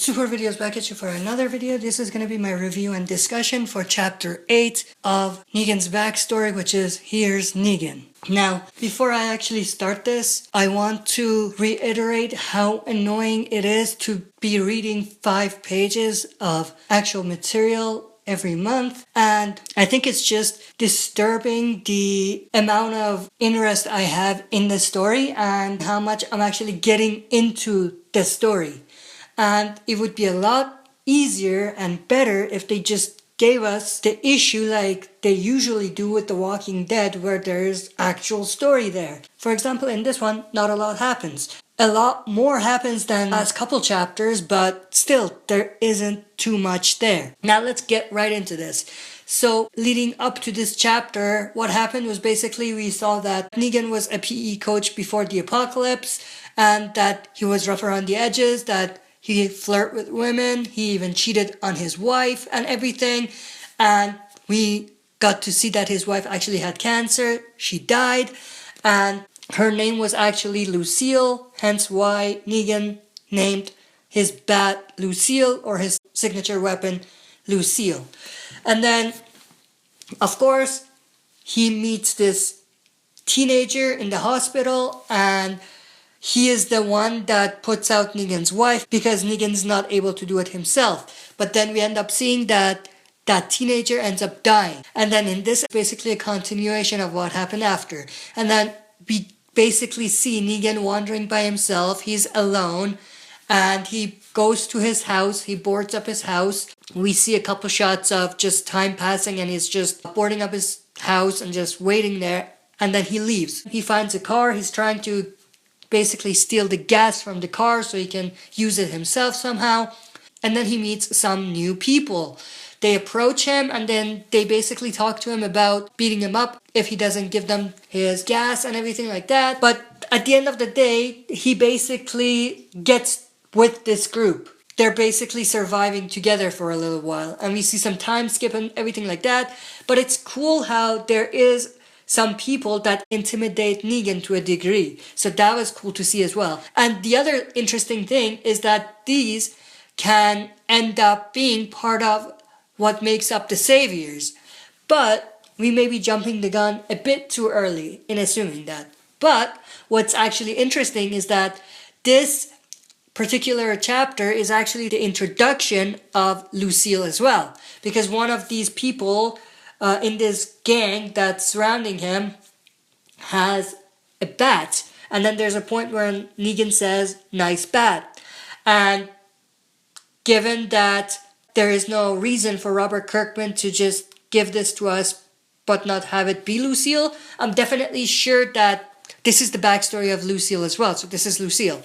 Super Videos back at you for another video. This is going to be my review and discussion for chapter 8 of Negan's backstory, which is Here's Negan. Now, before I actually start this, I want to reiterate how annoying it is to be reading 5 pages of actual material every month, and I think it's just disturbing the amount of interest I have in the story and how much I'm actually getting into the story. And it would be a lot easier and better if they just gave us the issue like they usually do with The Walking Dead, where there's actual story there. For example, in this one, not a lot happens. A lot more happens than the last couple chapters, but still, there isn't too much there. Now let's get right into this. So, leading up to this chapter, what happened was basically we saw that Negan was a PE coach before the apocalypse, and that he was rough around the edges, that he flirted with women, he even cheated on his wife and everything, and we got to see that his wife actually had cancer, she died, and her name was actually Lucille, hence why Negan named his bat Lucille, or his signature weapon Lucille. And then, of course, he meets this teenager in the hospital, and he is the one that puts out Negan's wife because Negan's not able to do it himself. But then we end up seeing that that teenager ends up dying. And then in this, basically a continuation of what happened after. And then we basically see Negan wandering by himself. He's alone, and he goes to his house. He boards up his house. We see a couple shots of just time passing, and he's just boarding up his house and just waiting there. And then he leaves. He finds a car. He's trying to basically steal the gas from the car so he can use it himself somehow. And then he meets some new people. They approach him, and then they basically talk to him about beating him up if he doesn't give them his gas and everything like that. But at the end of the day, he basically gets with this group. They're basically surviving together for a little while, and we see some time skip and everything like that. But it's cool how there is some people that intimidate Negan to a degree. So that was cool to see as well. And the other interesting thing is that these can end up being part of what makes up the Saviors. But we may be jumping the gun a bit too early in assuming that. But what's actually interesting is that this particular chapter is actually the introduction of Lucille as well. Because one of these people in this gang that's surrounding him has a bat. And then there's a point where Negan says, "Nice bat." And given that there is no reason for Robert Kirkman to just give this to us but not have it be Lucille, I'm definitely sure that this is the backstory of Lucille as well. So this is Lucille.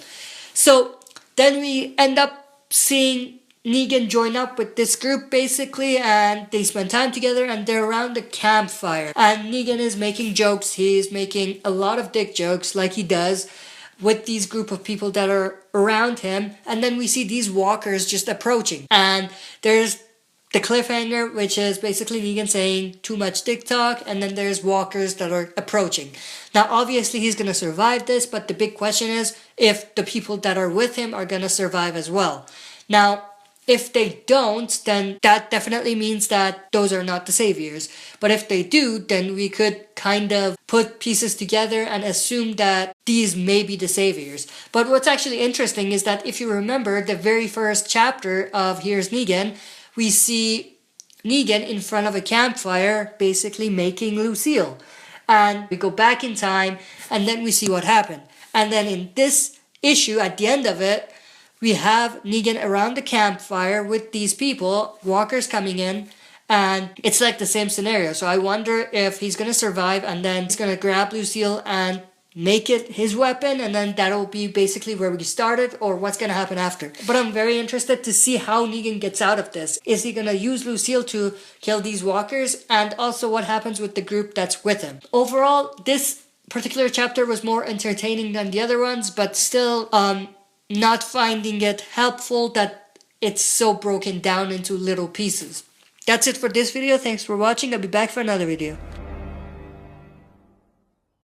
So then we end up seeing Negan join up with this group basically, and they spend time together, and they're around the campfire. And Negan is making jokes. He's making a lot of dick jokes like he does with these group of people that are around him. And then we see these walkers just approaching. And there's the cliffhanger, which is basically Negan saying too much dick talk, and then there's walkers that are approaching. Now obviously he's going to survive this, but the big question is if the people that are with him are going to survive as well. Now, if they don't, then that definitely means that those are not the Saviors. But if they do, then we could kind of put pieces together and assume that these may be the Saviors. But what's actually interesting is that if you remember the very first chapter of Here's Negan, we see Negan in front of a campfire basically making Lucille. And we go back in time, and then we see what happened. And then in this issue, at the end of it, we have Negan around the campfire with these people, walkers coming in, and it's like the same scenario. So I wonder if he's going to survive, and then he's going to grab Lucille and make it his weapon, and then that'll be basically where we started, or what's going to happen after. But I'm very interested to see how Negan gets out of this. Is he going to use Lucille to kill these walkers? And also what happens with the group that's with him. Overall, this particular chapter was more entertaining than the other ones, but still, not finding it helpful that it's so broken down into little pieces. That's it for this video. Thanks for watching. I'll be back for another video.